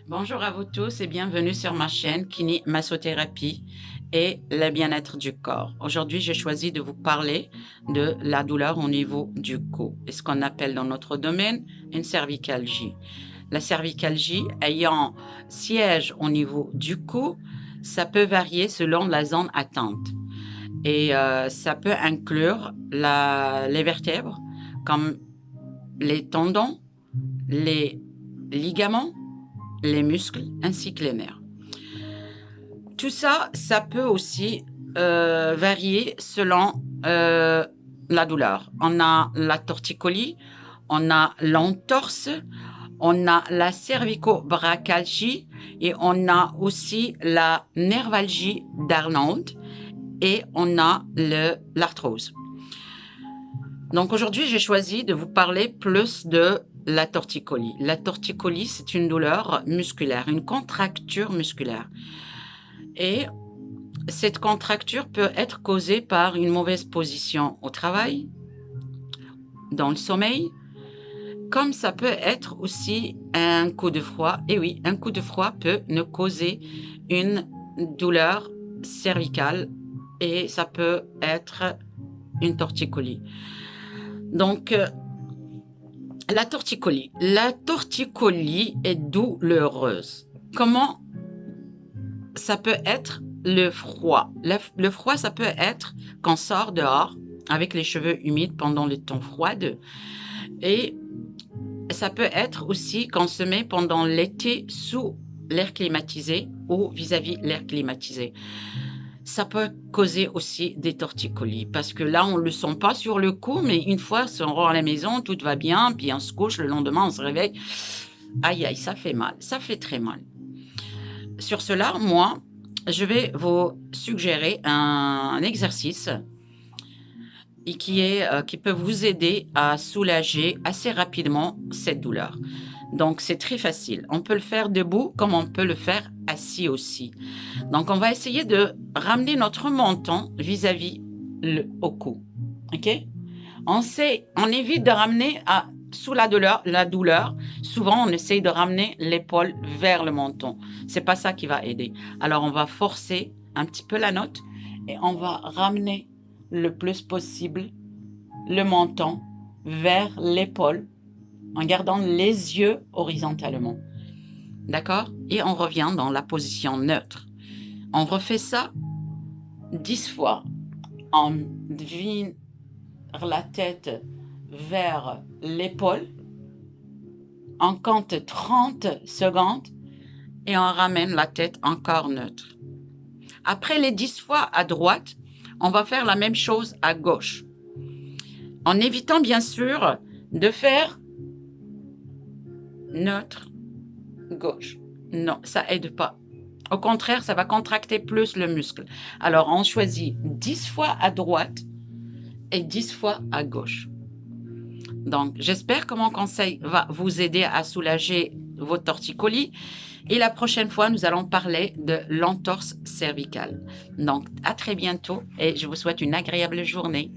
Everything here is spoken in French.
Bonjour à vous tous et bienvenue sur ma chaîne Kini Massothérapie et le bien-être du corps. Aujourd'hui, j'ai choisi de vous parler de la douleur au niveau du cou et ce qu'on appelle dans notre domaine une cervicalgie. La cervicalgie ayant siège au niveau du cou, ça peut varier selon la zone atteinte et ça peut inclure les vertèbres comme les tendons, les ligaments, les muscles ainsi que les nerfs. Tout ça, ça peut aussi varier selon la douleur. On a la torticolis, on a l'entorse, on a la cervico-brachalgie et on a aussi la nervalgie d'Arnold et on a l'arthrose. Donc aujourd'hui, j'ai choisi de vous parler plus de la torticolis. La torticolis, c'est une douleur musculaire, une contracture musculaire. Et cette contracture peut être causée par une mauvaise position au travail, dans le sommeil, comme ça peut être aussi un coup de froid. Et oui, un coup de froid peut nous causer une douleur cervicale et ça peut être une torticolis. Donc, la torticolis est douloureuse. Comment ça peut être le froid? Le froid, ça peut être quand on sort dehors avec les cheveux humides pendant le temps froid. Et ça peut être aussi quand on se met pendant l'été sous l'air climatisé ou vis-à-vis l'air climatisé. Ça peut causer aussi des torticolis parce que là, on ne le sent pas sur le coup, mais une fois on rentre à la maison, tout va bien, puis on se couche, le lendemain, on se réveille. Aïe, aïe, ça fait mal, ça fait très mal. Sur cela, moi, je vais vous suggérer un exercice et qui peut vous aider à soulager assez rapidement cette douleur. Donc, c'est très facile. On peut le faire debout comme on peut le faire assis aussi. Donc, on va essayer de ramener notre menton vis-à-vis au cou. OK? On évite de ramener sous la douleur. Souvent, on essaye de ramener l'épaule vers le menton. C'est pas ça qui va aider. Alors, on va forcer un petit peu la note et on va ramener le plus possible le menton vers l'épaule en gardant les yeux horizontalement. D'accord? Et on revient dans la position neutre. On refait ça 10 fois. On vire la tête vers l'épaule. On compte 30 secondes et on ramène la tête encore neutre. Après les 10 fois à droite, on va faire la même chose à gauche. En évitant bien sûr de faire neutre, gauche. Non, ça aide pas. Au contraire, ça va contracter plus le muscle. Alors, on choisit 10 fois à droite et 10 fois à gauche. Donc, j'espère que mon conseil va vous aider à soulager vos torticolis. Et la prochaine fois, nous allons parler de l'entorse cervicale. Donc, à très bientôt et je vous souhaite une agréable journée.